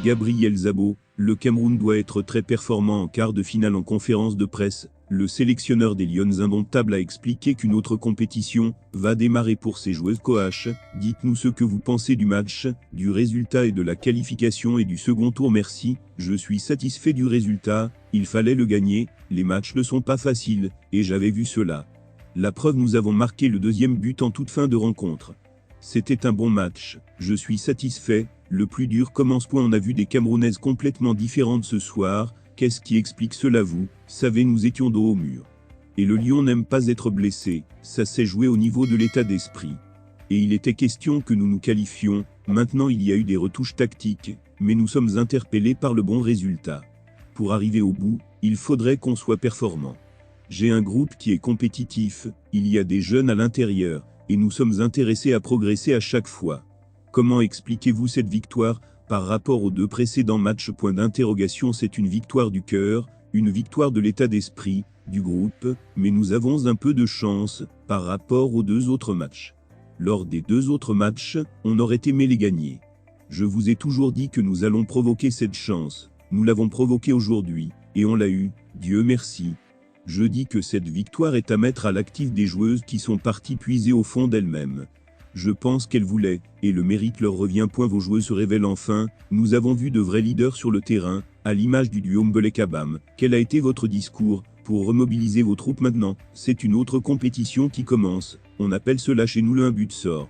Gabriel Szabo, le Cameroun doit être très performant en quart de finale. En conférence de presse, le sélectionneur des Lions indomptables a expliqué qu'une autre compétition va démarrer pour ses joueuses. Coach, dites-nous ce que vous pensez du match, du résultat et de la qualification et du second tour. Merci, je suis satisfait du résultat, il fallait le gagner, les matchs ne sont pas faciles, et j'avais vu cela. La preuve, nous avons marqué le deuxième but en toute fin de rencontre. C'était un bon match, je suis satisfait, le plus dur commence. On a vu des Camerounaises complètement différentes ce soir, qu'est-ce qui explique cela? Vous savez, nous étions dos au mur. Et le lion n'aime pas être blessé, ça s'est joué au niveau de l'état d'esprit. Et il était question que nous nous qualifions, maintenant il y a eu des retouches tactiques, mais nous sommes interpellés par le bon résultat. Pour arriver au bout, il faudrait qu'on soit performant. J'ai un groupe qui est compétitif, il y a des jeunes à l'intérieur, et nous sommes intéressés à progresser à chaque fois. Comment expliquez-vous cette victoire par rapport aux deux précédents matchs? Point d'interrogation. C'est une victoire du cœur, une victoire de l'état d'esprit, du groupe, mais nous avons un peu de chance par rapport aux deux autres matchs. Lors des deux autres matchs, on aurait aimé les gagner. Je vous ai toujours dit que nous allons provoquer cette chance, nous l'avons provoquée aujourd'hui, et on l'a eu, Dieu merci. Je dis que cette victoire est à mettre à l'actif des joueuses qui sont parties puiser au fond d'elles-mêmes. Je pense qu'elles voulaient, et le mérite leur revient. Vos joueuses se révèlent enfin, nous avons vu de vrais leaders sur le terrain, à l'image du duo Mbele-Kabam. Quel a été votre discours pour remobiliser vos troupes maintenant? C'est une autre compétition qui commence, on appelle cela chez nous le un but sort.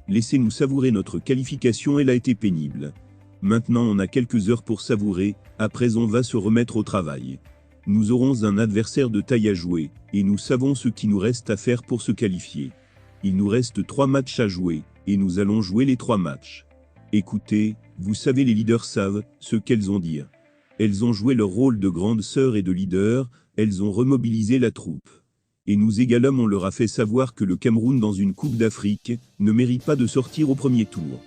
Laissez-nous savourer notre qualification, elle a été pénible. Maintenant on a quelques heures pour savourer, après on va se remettre au travail. Nous aurons un adversaire de taille à jouer, et nous savons ce qu'il nous reste à faire pour se qualifier. Il nous reste 3 matchs à jouer, et nous allons jouer les 3 matchs. Écoutez, vous savez, les leaders savent ce qu'elles ont dit. Elles ont joué leur rôle de grande sœur et de leader, elles ont remobilisé la troupe. Et nous également, on leur a fait savoir que le Cameroun dans une Coupe d'Afrique ne mérite pas de sortir au premier tour.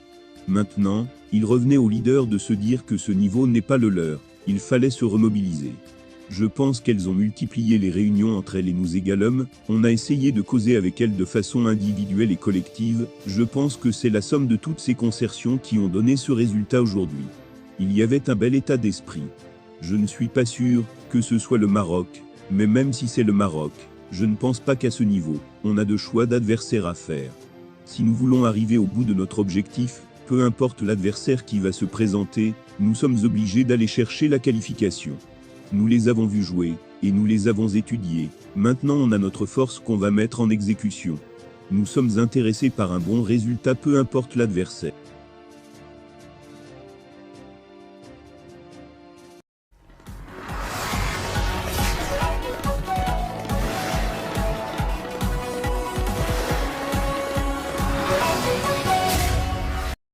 Maintenant, il revenait aux leaders de se dire que ce niveau n'est pas le leur, il fallait se remobiliser. Je pense qu'elles ont multiplié les réunions entre elles et nous égalhommes, on a essayé de causer avec elles de façon individuelle et collective, je pense que c'est la somme de toutes ces concertations qui ont donné ce résultat aujourd'hui. Il y avait un bel état d'esprit. Je ne suis pas sûr que ce soit le Maroc, mais même si c'est le Maroc, je ne pense pas qu'à ce niveau, on a de choix d'adversaires à faire. Si nous voulons arriver au bout de notre objectif, peu importe l'adversaire qui va se présenter, nous sommes obligés d'aller chercher la qualification. Nous les avons vus jouer, et nous les avons étudiés, maintenant on a notre force qu'on va mettre en exécution. Nous sommes intéressés par un bon résultat, peu importe l'adversaire.